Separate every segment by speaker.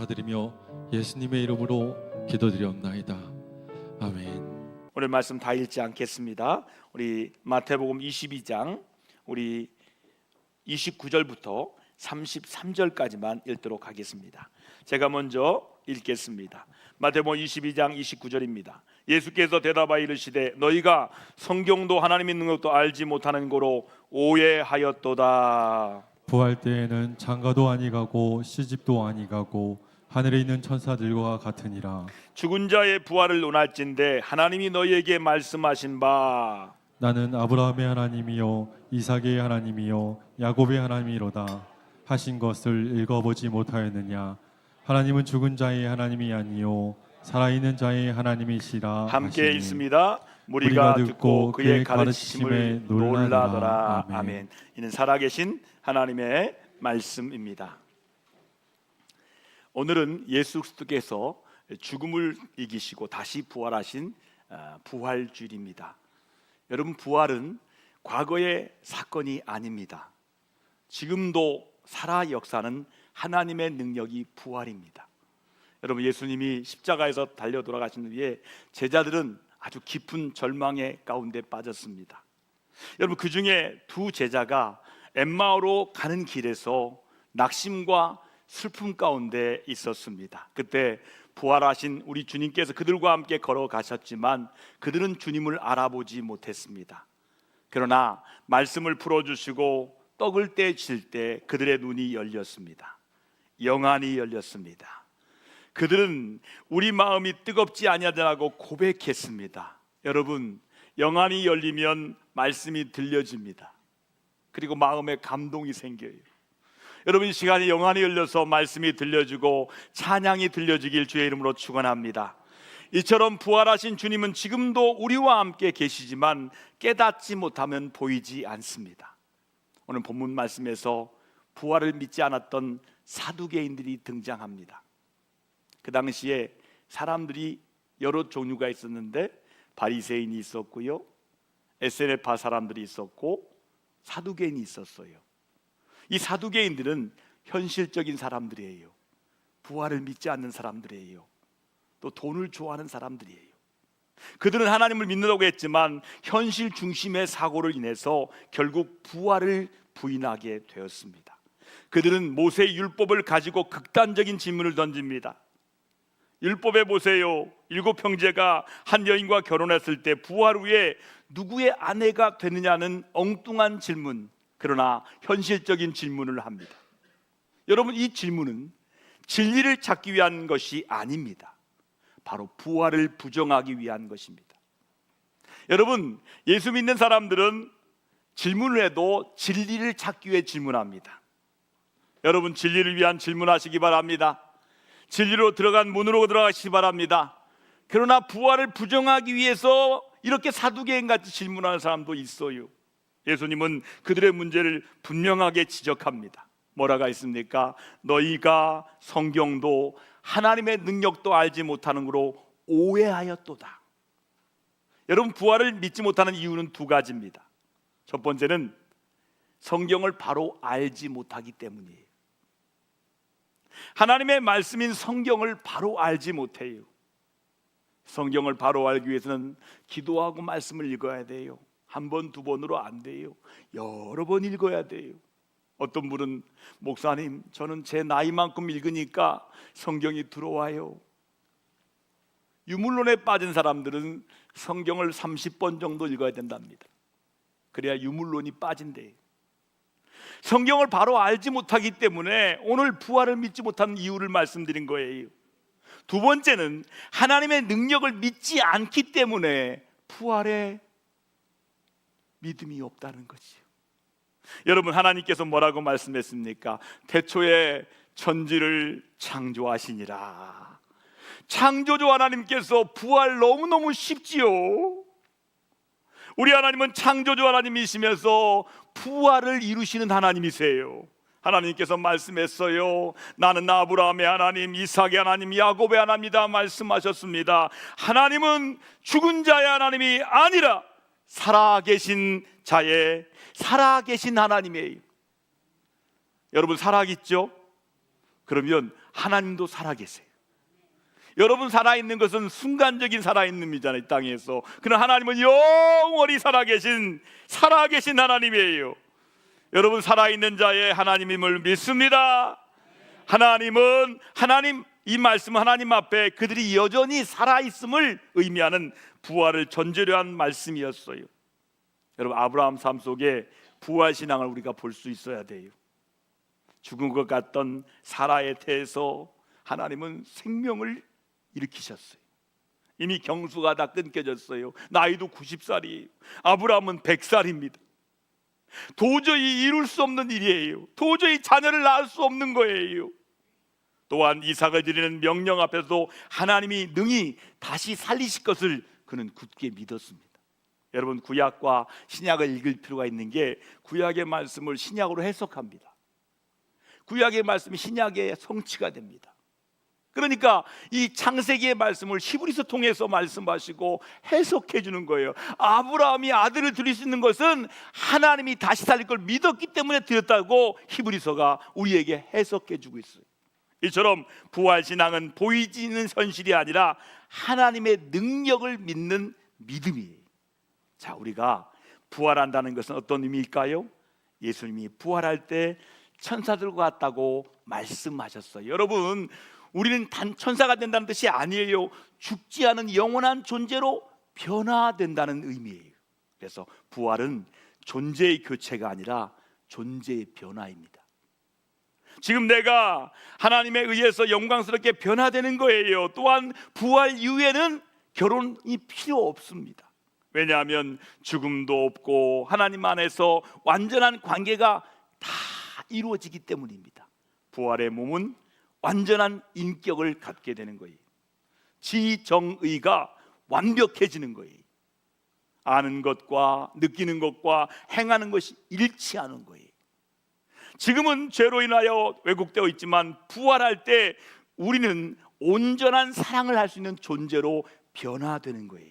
Speaker 1: 감사드리며 예수님의 이름으로 기도드리옵나이다. 아멘.
Speaker 2: 오늘 말씀 다 읽지 않겠습니다. 우리 마태복음 22장 우리 29절부터 33절까지만 읽도록 하겠습니다. 제가 먼저 읽겠습니다. 마태복음 22장 29절입니다. 예수께서 대답하여 이르시되 너희가 성경도 하나님의 능력도 알지 못하는 거로 오해하였도다.
Speaker 1: 부활 때에는 장가도 아니가고 시집도 아니가고 하늘에 있는 천사들과 같으니라.
Speaker 2: 죽은 자의 부활을 논할진대 하나님이 너희에게 말씀하신 바
Speaker 1: 나는 아브라함의 하나님이요 이삭의 하나님이요 야곱의 하나님이로다 하신 것을 읽어보지 못하였느냐. 하나님은 죽은 자의 하나님이 아니요 살아있는 자의 하나님이시라.
Speaker 2: 함께
Speaker 1: 하시니.
Speaker 2: 읽습니다. 무리가 듣고 그의 가르치심을 놀라더라. 아멘. 이는 살아계신 하나님의 말씀입니다. 오늘은 예수 그리스도께서 죽음을 이기시고 다시 부활하신 부활주일입니다. 여러분, 부활은 과거의 사건이 아닙니다. 지금도 살아 역사는 하나님의 능력이 부활입니다. 여러분, 예수님이 십자가에서 달려 돌아가신 후에 제자들은 아주 깊은 절망의 가운데 빠졌습니다. 여러분, 그 중에 두 제자가 엠마오로 가는 길에서 낙심과 슬픔 가운데 있었습니다. 그때 부활하신 우리 주님께서 그들과 함께 걸어가셨지만 그들은 주님을 알아보지 못했습니다. 그러나 말씀을 풀어주시고 떡을 떼실 때 그들의 눈이 열렸습니다. 영안이 열렸습니다. 그들은 우리 마음이 뜨겁지 아니하다고 고백했습니다. 여러분, 영안이 열리면 말씀이 들려집니다. 그리고 마음에 감동이 생겨요. 여러분, 이 시간에 영안이 열려서 말씀이 들려지고 찬양이 들려지길 주의 이름으로 축원합니다. 이처럼 부활하신 주님은 지금도 우리와 함께 계시지만 깨닫지 못하면 보이지 않습니다. 오늘 본문 말씀에서 부활을 믿지 않았던 사두개인들이 등장합니다. 그 당시에 사람들이 여러 종류가 있었는데 바리새인이 있었고요, 에세네파 사람들이 있었고 사두개인이 있었어요. 이 사두개인들은 현실적인 사람들이에요. 부활을 믿지 않는 사람들이에요. 또 돈을 좋아하는 사람들이에요. 그들은 하나님을 믿는다고 했지만 현실 중심의 사고를 인해서 결국 부활을 부인하게 되었습니다. 그들은 모세의 율법을 가지고 극단적인 질문을 던집니다. 율법에 보세요. 7 형제가 한 여인과 결혼했을 때 부활 후에 누구의 아내가 되느냐는 엉뚱한 질문, 그러나 현실적인 질문을 합니다. 여러분, 이 질문은 진리를 찾기 위한 것이 아닙니다. 바로 부활을 부정하기 위한 것입니다. 여러분, 예수 믿는 사람들은 질문을 해도 진리를 찾기 위해 질문합니다. 여러분, 진리를 위한 질문하시기 바랍니다. 진리로 들어간 문으로 들어가시기 바랍니다. 그러나 부활을 부정하기 위해서 이렇게 사두개인같이 질문하는 사람도 있어요. 예수님은 그들의 문제를 분명하게 지적합니다. 뭐라고 했습니까? 너희가 성경도 하나님의 능력도 알지 못하는 거로 오해하였도다. 여러분, 부활을 믿지 못하는 이유는 두 가지입니다. 첫 번째는 성경을 바로 알지 못하기 때문이에요. 하나님의 말씀인 성경을 바로 알지 못해요. 성경을 바로 알기 위해서는 기도하고 말씀을 읽어야 돼요. 한 번, 두 번으로 안 돼요. 여러 번 읽어야 돼요. 어떤 분은 목사님, 저는 제 나이만큼 읽으니까 성경이 들어와요. 유물론에 빠진 사람들은 성경을 30번 정도 읽어야 된답니다. 그래야 유물론이 빠진대요. 성경을 바로 알지 못하기 때문에 오늘 부활을 믿지 못하는 이유를 말씀드린 거예요. 두 번째는 하나님의 능력을 믿지 않기 때문에 부활에 믿음이 없다는 거지요. 여러분, 하나님께서 뭐라고 말씀했습니까? 태초에 천지를 창조하시니라. 창조주 하나님께서 부활 너무너무 쉽지요. 우리 하나님은 창조주 하나님이시면서 부활을 이루시는 하나님이세요. 하나님께서 말씀했어요. 나는 아브라함의 하나님, 이삭의 하나님, 야곱의 하나님이다 말씀하셨습니다. 하나님은 죽은 자의 하나님이 아니라 살아계신 자의 살아계신 하나님이에요. 여러분, 살아있죠? 그러면 하나님도 살아계세요. 여러분 살아있는 것은 순간적인 살아있는이잖아요, 이 땅에서. 그러나 하나님은 영원히 살아계신 하나님이에요. 여러분 살아있는 자의 하나님임을 믿습니다. 하나님, 이 말씀은 하나님 앞에 그들이 여전히 살아있음을 의미하는 부활을 전제로 한 말씀이었어요. 여러분 아브라함 삶 속에 부활신앙을 우리가 볼 수 있어야 돼요. 죽은 것 같던 사라의 태에서 하나님은 생명을 일으키셨어요. 이미 경수가 다 끊겨졌어요. 나이도 90살이에요. 아브라함은 100살입니다. 도저히 이룰 수 없는 일이에요. 도저히 자녀를 낳을 수 없는 거예요. 또한 이삭을 드리는 명령 앞에서도 하나님이 능히 다시 살리실 것을 그는 굳게 믿었습니다. 여러분 구약과 신약을 읽을 필요가 있는 게 구약의 말씀을 신약으로 해석합니다. 구약의 말씀이 신약의 성취가 됩니다. 그러니까 이 창세기의 말씀을 히브리서 통해서 말씀하시고 해석해 주는 거예요. 아브라함이 아들을 드릴 수 있는 것은 하나님이 다시 살릴 걸 믿었기 때문에 드렸다고 히브리서가 우리에게 해석해 주고 있어요. 이처럼 부활신앙은 보이지 않는 현실이 아니라 하나님의 능력을 믿는 믿음이에요. 자, 우리가 부활한다는 것은 어떤 의미일까요? 예수님이 부활할 때 천사들과 같다고 말씀하셨어요. 여러분, 우리는 단 천사가 된다는 뜻이 아니에요. 죽지 않은 영원한 존재로 변화된다는 의미예요. 그래서 부활은 존재의 교체가 아니라 존재의 변화입니다. 지금 내가 하나님에 의해서 영광스럽게 변화되는 거예요. 또한 부활 이후에는 결혼이 필요 없습니다. 왜냐하면 죽음도 없고 하나님 안에서 완전한 관계가 다 이루어지기 때문입니다. 부활의 몸은 완전한 인격을 갖게 되는 거예요. 지정의가 완벽해지는 거예요. 아는 것과 느끼는 것과 행하는 것이 일치하는 거예요. 지금은 죄로 인하여 왜곡되어 있지만 부활할 때 우리는 온전한 사랑을 할 수 있는 존재로 변화되는 거예요.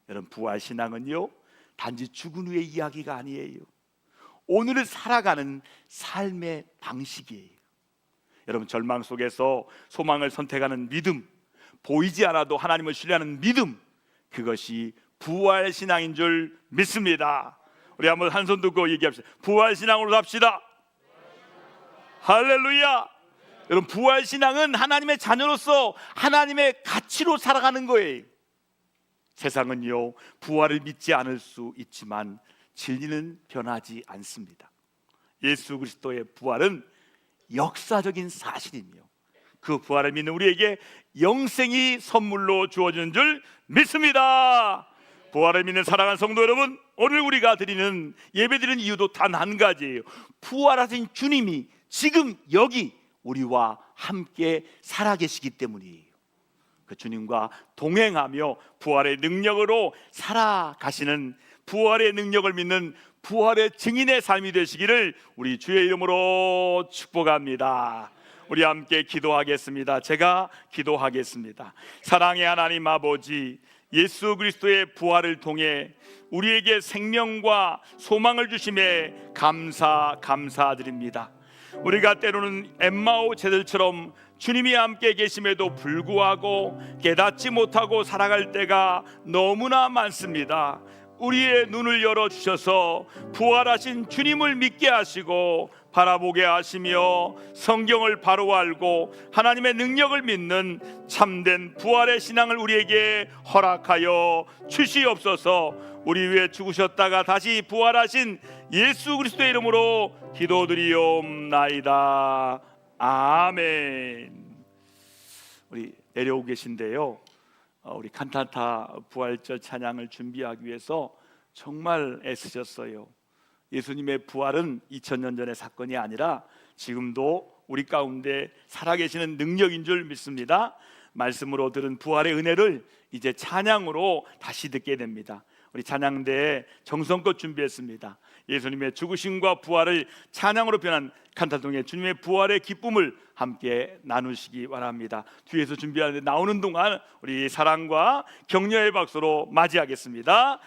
Speaker 2: 여러분 부활신앙은요 단지 죽은 후의 이야기가 아니에요. 오늘을 살아가는 삶의 방식이에요. 여러분 절망 속에서 소망을 선택하는 믿음, 보이지 않아도 하나님을 신뢰하는 믿음, 그것이 부활신앙인 줄 믿습니다. 우리 한번 한 손 들고 얘기합시다. 부활신앙으로 합시다. 할렐루야. 여러분 부활신앙은 하나님의 자녀로서 하나님의 가치로 살아가는 거예요. 세상은요 부활을 믿지 않을 수 있지만 진리는 변하지 않습니다. 예수 그리스도의 부활은 역사적인 사실이며 그 부활을 믿는 우리에게 영생이 선물로 주어지는 줄 믿습니다. 부활을 믿는 사랑하는 성도 여러분, 오늘 우리가 드리는 예배드리는 이유도 단 한 가지예요. 부활하신 주님이 지금 여기 우리와 함께 살아계시기 때문이에요. 그 주님과 동행하며 부활의 능력으로 살아가시는, 부활의 능력을 믿는 부활의 증인의 삶이 되시기를 우리 주의 이름으로 축복합니다. 우리 함께 기도하겠습니다. 제가 기도하겠습니다. 사랑의 하나님 아버지, 예수 그리스도의 부활을 통해 우리에게 생명과 소망을 주심에 감사드립니다. 우리가 때로는 엠마오 제들처럼 주님이 함께 계심에도 불구하고 깨닫지 못하고 살아갈 때가 너무나 많습니다. 우리의 눈을 열어주셔서 부활하신 주님을 믿게 하시고 바라보게 하시며 성경을 바로 알고 하나님의 능력을 믿는 참된 부활의 신앙을 우리에게 허락하여 주시옵소서. 우리 위해 죽으셨다가 다시 부활하신 예수 그리스도의 이름으로 기도드리옵나이다. 아멘. 우리 내려오고 계신데요, 우리 칸타타 부활절 찬양을 준비하기 위해서 정말 애쓰셨어요. 예수님의 부활은 2000년 전의 사건이 아니라 지금도 우리 가운데 살아계시는 능력인 줄 믿습니다. 말씀으로 들은 부활의 은혜를 이제 찬양으로 다시 듣게 됩니다. 우리 찬양대에 정성껏 준비했습니다. 예수님의 죽으심과 부활을 찬양으로 변한 칸타동의 주님의 부활의 기쁨을 함께 나누시기 바랍니다. 뒤에서 준비하는데 나오는 동안 우리 사랑과 격려의 박수로 맞이하겠습니다.